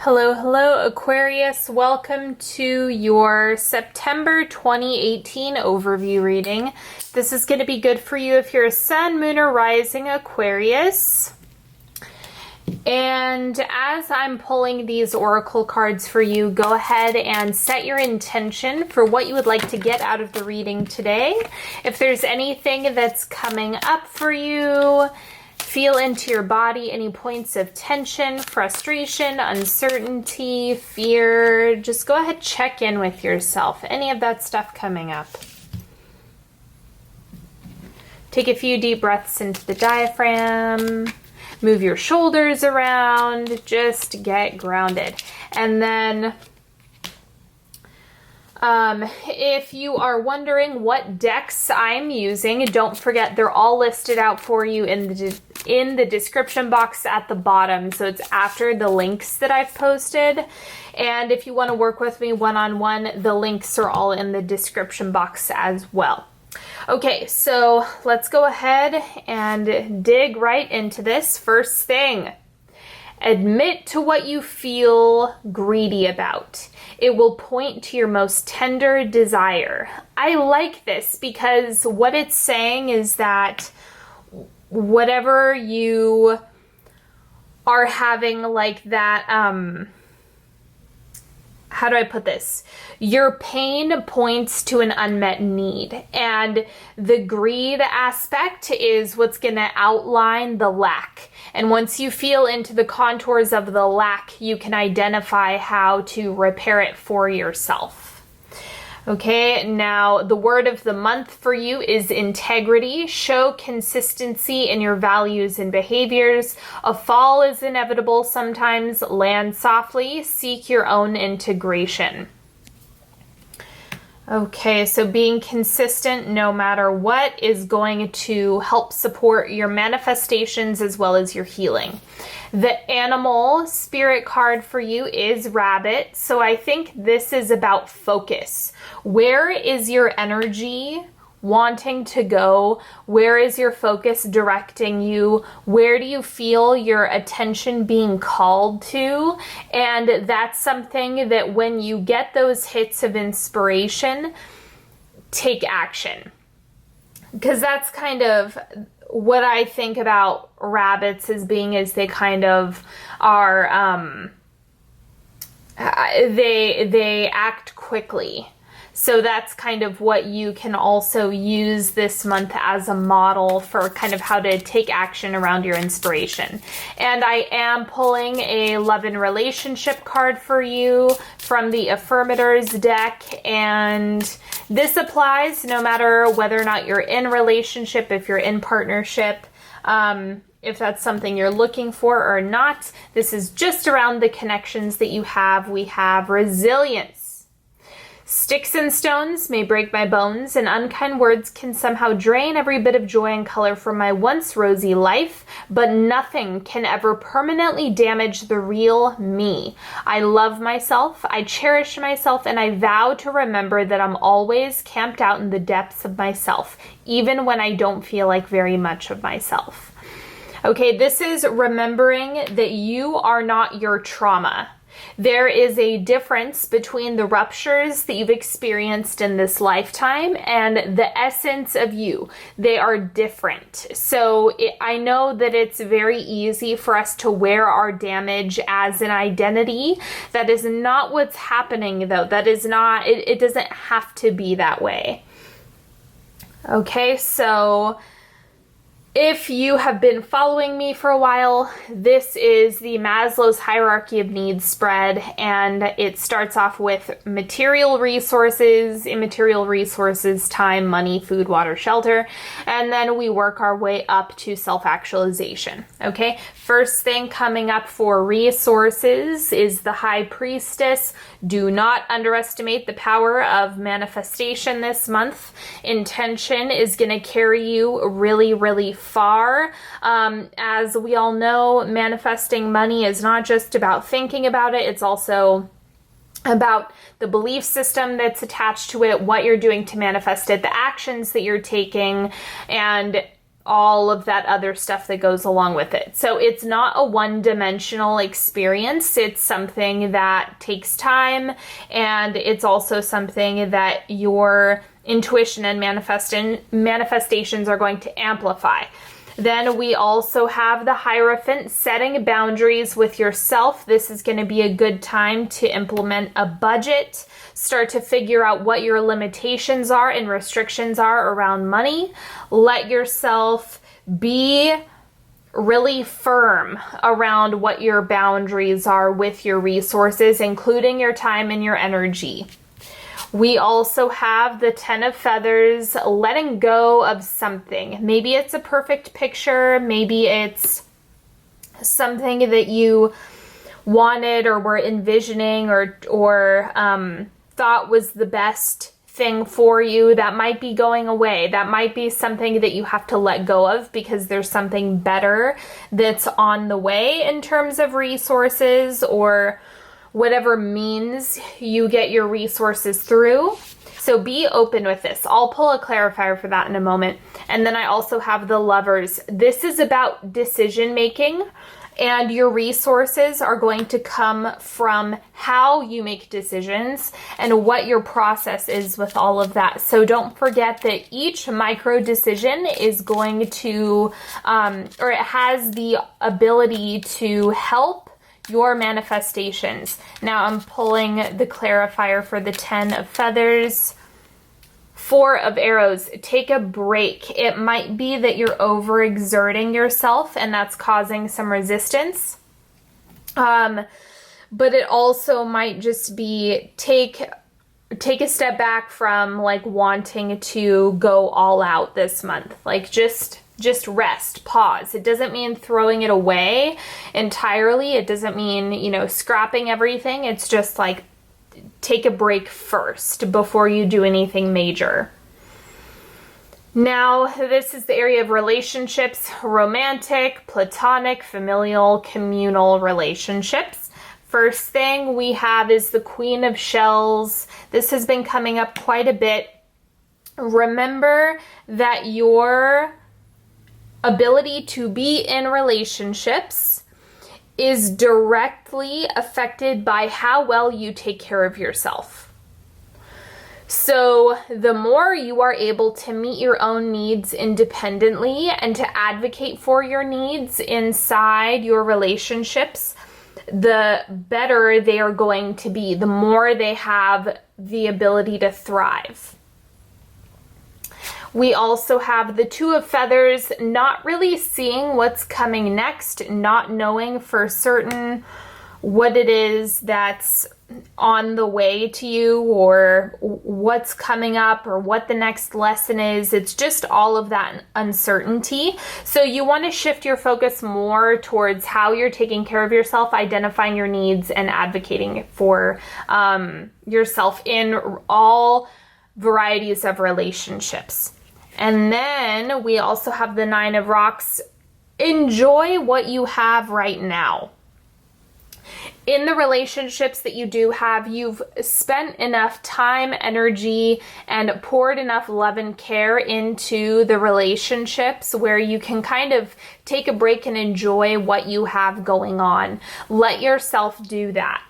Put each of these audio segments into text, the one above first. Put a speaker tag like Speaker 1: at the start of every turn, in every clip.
Speaker 1: Hello, hello, Aquarius. Welcome to your September 2018 overview reading. This is going to be good for you if you're a Sun, Moon, or Rising Aquarius. And as I'm pulling these oracle cards for you, go ahead and set your intention for what you would like to get out of the reading today. If there's anything that's coming up for you, feel into your body any points of tension, frustration, uncertainty, fear. Just go ahead, check in with yourself. Any of that stuff coming up. Take a few deep breaths into the diaphragm. Move your shoulders around. Just get grounded. And then if you are wondering what decks I'm using, don't forget they're all listed out for you in the description box at the bottom. So it's after the links that I've posted. And if you want to work with me one-on-one, the links are all in the description box as well. Okay, so let's go ahead and dig right into this. First thing, admit to what you feel greedy about. It will point to your most tender desire. I like this because what it's saying is that whatever you are having like that, how do I put this? Your pain points to an unmet need, and the greed aspect is what's going to outline the lack. And once you feel into the contours of the lack, you can identify how to repair it for yourself. Okay, now the word of the month for you is integrity. Show consistency in your values and behaviors. A fall is inevitable sometimes. Land softly. Seek your own integration. Okay, so being consistent no matter what is going to help support your manifestations as well as your healing. The animal spirit card for you is rabbit. So I think this is about focus. Where is your energy wanting to go? Where is your focus directing you? Where do you feel your attention being called to? And that's something that when you get those hits of inspiration, take action. Because that's kind of what I think about rabbits as being is they kind of are, they act quickly. So that's kind of what you can also use this month as a model for kind of how to take action around your inspiration. And I am pulling a love and relationship card for you from the Affirmators deck. And this applies no matter whether or not you're in a relationship, if you're in partnership, if that's something you're looking for or not. This is just around the connections that you have. We have resilience. Sticks and stones may break my bones, and unkind words can somehow drain every bit of joy and color from my once rosy life, but nothing can ever permanently damage the real me. I love myself, I cherish myself, and I vow to remember that I'm always camped out in the depths of myself, even when I don't feel like very much of myself. Okay, this is remembering that you are not your trauma. There is a difference between the ruptures that you've experienced in this lifetime and the essence of you. They are different. So I know that it's very easy for us to wear our damage as an identity. That is not what's happening, though. That is not, it doesn't have to be that way. Okay, so if you have been following me for a while, this is the Maslow's hierarchy of needs spread, and it starts off with material resources, immaterial resources, time, money, food, water, shelter, and then we work our way up to self-actualization. Okay, first thing coming up for resources is the High Priestess. Do not underestimate the power of manifestation this month. Intention is going to carry you really, really far. As we all know, manifesting money is not just about thinking about it, it's also about the belief system that's attached to it, what you're doing to manifest it, the actions that you're taking, and all of that other stuff that goes along with it. So it's not a one-dimensional experience. It's something that takes time, and it's also something that your intuition and manifestations are going to amplify. Then we also have the Hierophant, setting boundaries with yourself. This is going to be a good time to implement a budget, start to figure out what your limitations are and restrictions are around money. Let yourself be really firm around what your boundaries are with your resources, including your time and your energy. We also have the Ten of Feathers, letting go of something. Maybe it's a perfect picture. Maybe it's something that you wanted or were envisioning or thought was the best thing for you that might be going away. That might be something that you have to let go of because there's something better that's on the way in terms of resources or whatever means you get your resources through. So be open with this. I'll pull a clarifier for that in a moment. And then I also have the Lovers. This is about decision making, and your resources are going to come from how you make decisions and what your process is with all of that. So don't forget that each micro decision is going to, or it has the ability to help your manifestations. Now I'm pulling the clarifier for the Ten of Feathers. Four of Arrows, take a break. It might be that you're overexerting yourself and that's causing some resistance. But it also might just be take a step back from like wanting to go all out this month. Like just rest, pause. It doesn't mean throwing it away entirely. It doesn't mean, scrapping everything. It's just like take a break first before you do anything major. Now, this is the area of relationships, romantic, platonic, familial, communal relationships. First thing we have is the Queen of Shells. This has been coming up quite a bit. Remember that your ability to be in relationships is directly affected by how well you take care of yourself. So the more you are able to meet your own needs independently and to advocate for your needs inside your relationships, the better they are going to be, the more they have the ability to thrive. We also have the Two of Feathers, not really seeing what's coming next, not knowing for certain what it is that's on the way to you or what's coming up or what the next lesson is. It's just all of that uncertainty. So you want to shift your focus more towards how you're taking care of yourself, identifying your needs, and advocating for yourself in all varieties of relationships. And then we also have the Nine of Rocks. Enjoy what you have right now. In the relationships that you do have, you've spent enough time, energy, and poured enough love and care into the relationships where you can kind of take a break and enjoy what you have going on. Let yourself do that.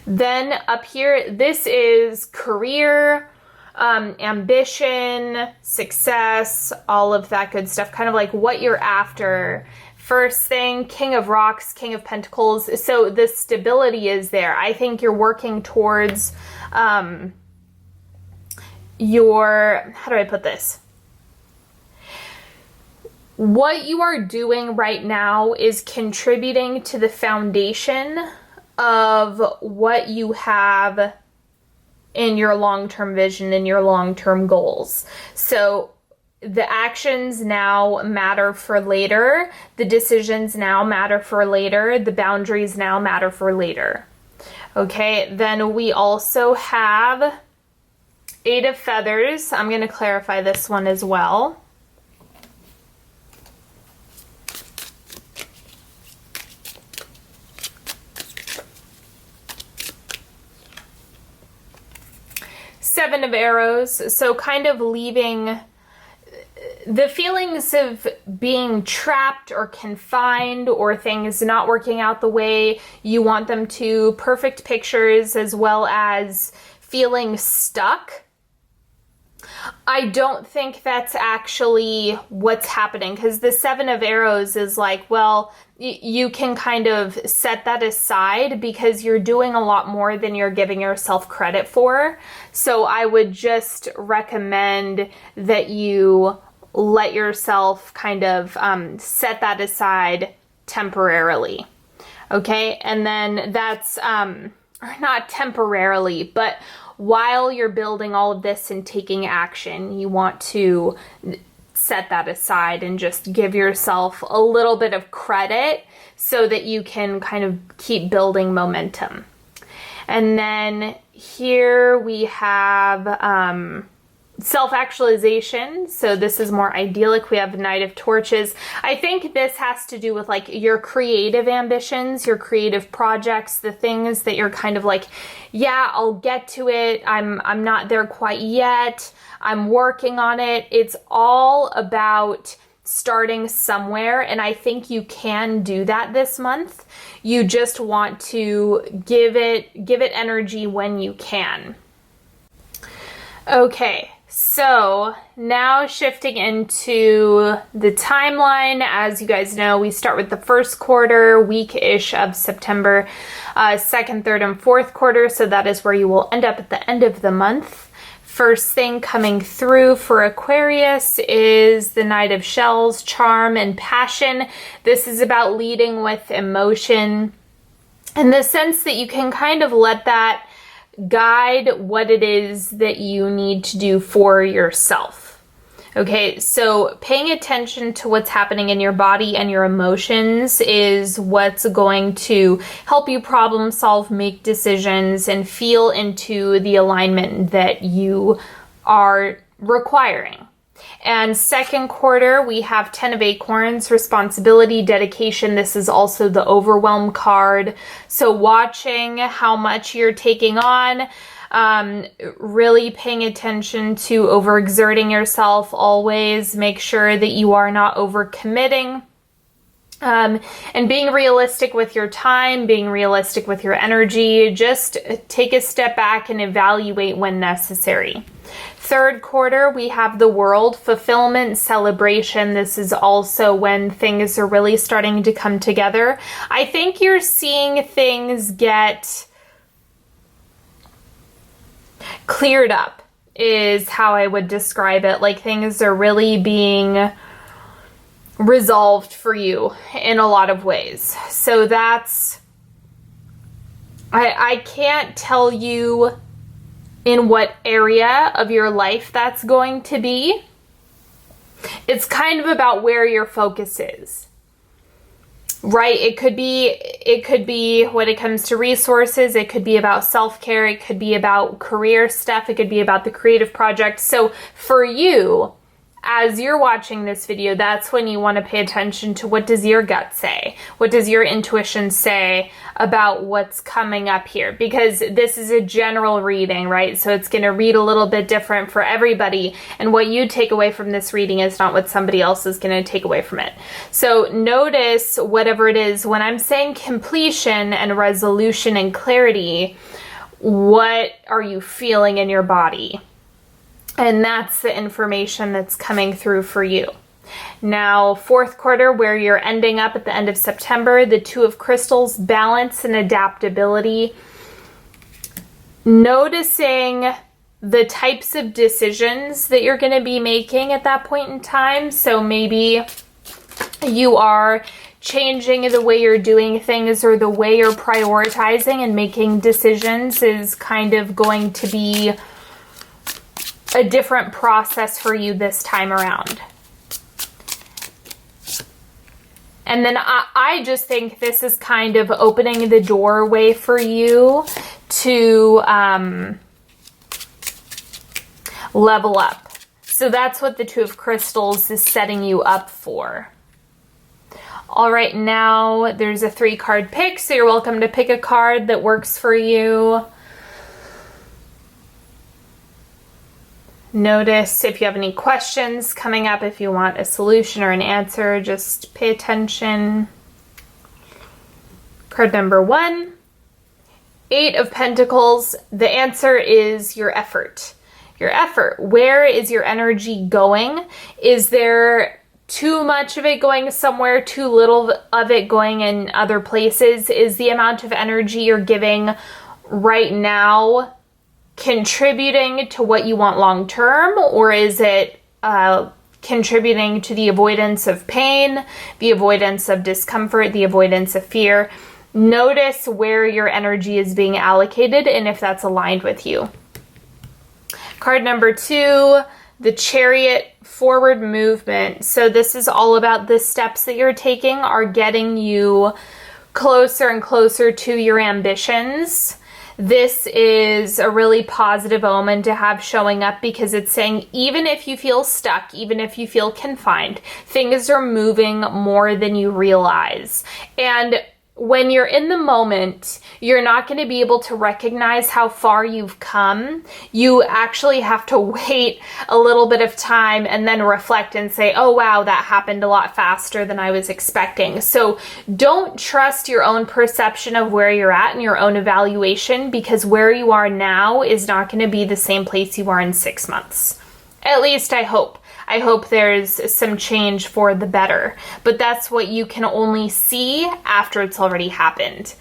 Speaker 1: Then up here, this is career, ambition, success, all of that good stuff, kind of like what you're after. First thing, King of Rocks, King of Pentacles. So the stability is there. I think you're working towards your, how do I put this? What you are doing right now is contributing to the foundation of what you have in your long-term vision and your long-term goals. So the actions now matter for later. The decisions now matter for later. The boundaries now matter for later. Okay, then we also have Eight of Feathers. I'm going to clarify this one as well. Seven of Arrows, so kind of leaving the feelings of being trapped or confined or things not working out the way you want them to, perfect pictures, as well as feeling stuck, I don't think that's actually what's happening, because the Seven of Arrows is like, well, you can kind of set that aside because you're doing a lot more than you're giving yourself credit for. So I would just recommend that you let yourself kind of set that aside temporarily. Okay, and then that's, not temporarily, but while you're building all of this and taking action, you want to set that aside and just give yourself a little bit of credit so that you can kind of keep building momentum. And then here we have self-actualization. So this is more idyllic. We have Knight of Torches. I think this has to do with like your creative ambitions, your creative projects, the things that you're kind of like, yeah, I'll get to it. I'm not there quite yet. I'm working on it. It's all about starting somewhere, and I think you can do that this month. You just want to give it energy when you can. Okay. So now shifting into the timeline, as you guys know, we start with the first quarter, week-ish of September, second, third, and fourth quarter. So that is where you will end up at the end of the month. First thing coming through for Aquarius is the Knight of Shells, charm and passion. This is about leading with emotion in the sense that you can kind of let that guide what it is that you need to do for yourself. Okay, so paying attention to what's happening in your body and your emotions is what's going to help you problem solve, make decisions, and feel into the alignment that you are requiring. And second quarter, we have 10 of Acorns, responsibility, dedication. This is also the overwhelm card. So watching how much you're taking on, really paying attention to overexerting yourself. Always make sure that you are not overcommitting. And being realistic with your time, being realistic with your energy. Just take a step back and evaluate when necessary. Third quarter, we have the World, fulfillment, celebration. This is also when things are really starting to come together. I think you're seeing things get cleared up, is how I would describe it. Like things are really being resolved for you in a lot of ways. So that's, I can't tell you in what area of your life that's going to be. It's kind of about where your focus is, right? It could be when it comes to resources, it could be about self-care, it could be about career stuff, it could be about the creative project. So for you, as you're watching this video, that's when you want to pay attention to what does your gut say? What does your intuition say about what's coming up here? Because this is a general reading, right? So it's going to read a little bit different for everybody. And what you take away from this reading is not what somebody else is going to take away from it. So notice whatever it is, when I'm saying completion and resolution and clarity, what are you feeling in your body? And that's the information that's coming through for you. Now, fourth quarter, where you're ending up at the end of September, the Two of Crystals, balance and adaptability. Noticing the types of decisions that you're going to be making at that point in time. So maybe you are changing the way you're doing things, or the way you're prioritizing and making decisions is kind of going to be a different process for you this time around. And then I just think this is kind of opening the doorway for you to level up. So that's what the Two of Crystals is setting you up for. All right, now there's a 3-card pick, so you're welcome to pick a card that works for you. Notice if you have any questions coming up, if you want a solution or an answer, just pay attention. Card number 1, 8 of Pentacles. The answer is your effort. Your effort. Where is your energy going? Is there too much of it going somewhere, too little of it going in other places? Is the amount of energy you're giving right now contributing to what you want long term, or is it contributing to the avoidance of pain, the avoidance of discomfort, the avoidance of fear? Notice where your energy is being allocated and if that's aligned with you. Card number 2, the Chariot, forward movement. So this is all about the steps that you're taking are getting you closer and closer to your ambitions. This is a really positive omen to have showing up, because it's saying even if you feel stuck, even if you feel confined, things are moving more than you realize. And when you're in the moment, you're not going to be able to recognize how far you've come. You actually have to wait a little bit of time and then reflect and say, oh wow, that happened a lot faster than I was expecting. So don't trust your own perception of where you're at and your own evaluation, because where you are now is not going to be the same place you are in 6 months. At least I hope. I hope there's some change for the better, but that's what you can only see after it's already happened.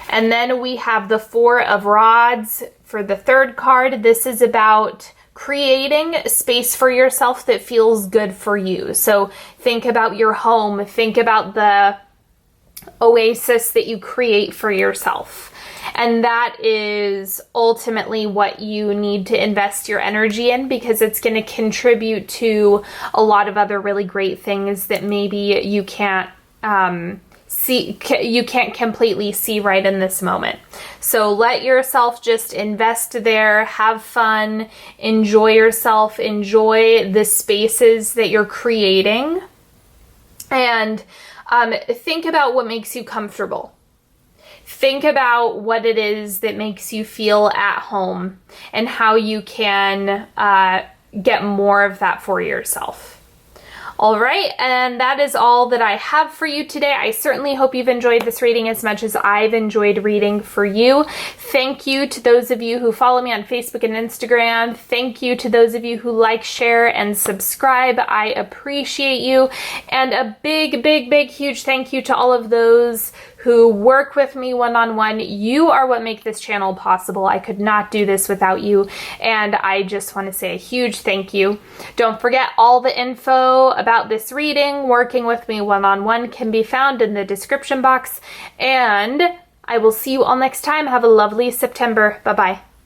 Speaker 1: And then we have the 4 of Rods for the 3rd card. This is about creating space for yourself that feels good for you. So think about your home, think about the oasis that you create for yourself. And that is ultimately what you need to invest your energy in, because it's going to contribute to a lot of other really great things that maybe you can't you can't completely see right in this moment. So let yourself just invest there, have fun, enjoy yourself, enjoy the spaces that you're creating, and think about what makes you comfortable. Think about what it is that makes you feel at home and how you can get more of that for yourself. All right, and that is all that I have for you today. I certainly hope you've enjoyed this reading as much as I've enjoyed reading for you. Thank you to those of you who follow me on Facebook and Instagram. Thank you to those of you who like, share, and subscribe. I appreciate you. And a big, big, big, huge thank you to all of those who work with me one-on-one. You are what make this channel possible. I could not do this without you, and I just want to say a huge thank you. Don't forget, all the info about this reading, working with me one-on-one, can be found in the description box, and I will see you all next time. Have a lovely September. Bye-bye.